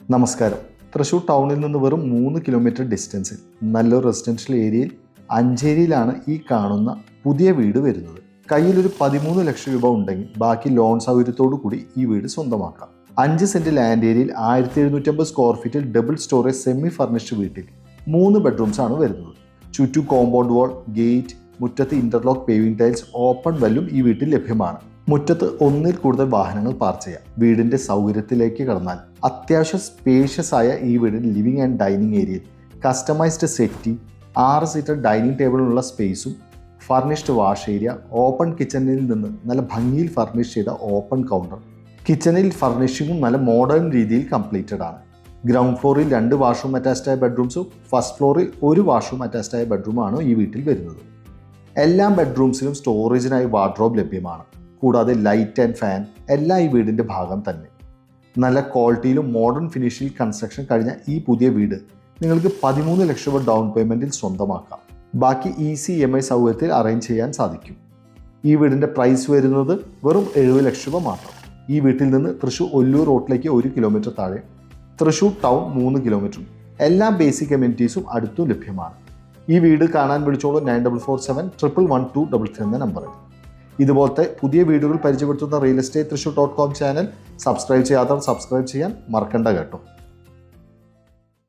നമസ്കാരം. തൃശ്ശൂർ ടൗണിൽ നിന്ന് വെറും 3 കിലോമീറ്റർ ഡിസ്റ്റൻസിൽ നല്ലൊരു റെസിഡൻഷ്യൽ ഏരിയയിൽ അഞ്ചേരിയിലാണ് ഈ കാണുന്ന പുതിയ വീട് വരുന്നത്. കയ്യിലൊരു 13 ലക്ഷം രൂപ ഉണ്ടെങ്കിൽ ബാക്കി ലോൺ സൗകര്യത്തോടു കൂടി ഈ വീട് സ്വന്തമാക്കാം. 5 സെന്റ് ലാൻഡ് ഏരിയയിൽ 1750 സ്ക്വയർ ഫീറ്റിൽ ഡബിൾ സ്റ്റോറേജ് സെമി ഫർണിഷ്ഡ് വീട്ടിൽ 3 ബെഡ്റൂംസ് ആണ് വരുന്നത്. ചുറ്റും കോമ്പൗണ്ട് വാൾ, ഗേറ്റ്, മുറ്റത്ത് ഇന്റർലോക്ക് പേവിംഗ് ടൈൽസ്, ഓപ്പൺ വെല്ലും ഈ വീട്ടിൽ ലഭ്യമാണ്. മുറ്റത്ത് ഒന്നിൽ കൂടുതൽ വാഹനങ്ങൾ പാർക്ക് ചെയ്യാം. വീടിന്റെ സൗകര്യത്തിലേക്ക് കടന്നാൽ അത്യാവശ്യം സ്പേഷ്യസ് ആയ ഈ വീടിന്റെ ലിവിംഗ് ആൻഡ് ഡൈനിങ് ഏരിയയിൽ കസ്റ്റമൈസ്ഡ് സെറ്റി, 6 സീറ്റർ ഡൈനിങ് ടേബിളിനുള്ള സ്പേസും, ഫർണിഷ്ഡ് വാഷ് ഏരിയ, ഓപ്പൺ കിച്ചണിൽ നിന്ന് നല്ല ഭംഗിയിൽ ഫർണിഷ് ചെയ്ത ഓപ്പൺ കൗണ്ടർ, കിച്ചണിൽ ഫർണിഷിങ്ങും നല്ല മോഡേൺ രീതിയിൽ കംപ്ലീറ്റഡ് ആണ്. ഗ്രൗണ്ട് ഫ്ലോറിൽ 2 വാഷ്റൂം അറ്റാച്ച്ഡ് ആയ ബെഡ്റൂംസും ഫസ്റ്റ് ഫ്ലോറിൽ 1 വാഷ്റൂം അറ്റാച്ച്ഡ് ആയ ബെഡ്റൂമാണ് ഈ വീട്ടിൽ വരുന്നത്. എല്ലാ ബെഡ്റൂംസിലും സ്റ്റോറേജിനായി വാർഡ്രോബ് ലഭ്യമാണ്. കൂടാതെ ലൈറ്റ് ആൻഡ് ഫാൻ എല്ലാം ഈ വീടിൻ്റെ ഭാഗം തന്നെ. നല്ല ക്വാളിറ്റിയിലും മോഡേൺ ഫിനിഷിൽ കൺസ്ട്രക്ഷൻ കഴിഞ്ഞ ഈ പുതിയ വീട് നിങ്ങൾക്ക് 13 ലക്ഷം രൂപ ഡൗൺ പേയ്മെൻറ്റിൽ സ്വന്തമാക്കാം. ബാക്കി ഈസി EMI സൗകര്യത്തിൽ അറേഞ്ച് ചെയ്യാൻ സാധിക്കും. ഈ വീടിൻ്റെ പ്രൈസ് വരുന്നത് വെറും 70 ലക്ഷം രൂപ മാത്രം. ഈ വീട്ടിൽ നിന്ന് തൃശ്ശൂർ ഒല്ലൂർ റോഡിലേക്ക് 1 കിലോമീറ്റർ താഴെ, തൃശ്ശൂർ ടൗൺ 3 കിലോമീറ്ററും എല്ലാ ബേസിക് അമ്യൂണിറ്റീസും അടുത്തും ലഭ്യമാണ്. ഈ വീട് കാണാൻ വിളിച്ചോളൂ 9447 111 233 എന്ന നമ്പറിൽ. ഇതുപോലത്തെ പുതിയ വീടുകൾ പരിചയപ്പെടുത്തുന്ന real estate Thrissur .com channel subscribe ചെയ്യാത്തവർ സബ്സ്ക്രൈബ് ചെയ്യാൻ മറക്കണ്ട കേട്ടോ.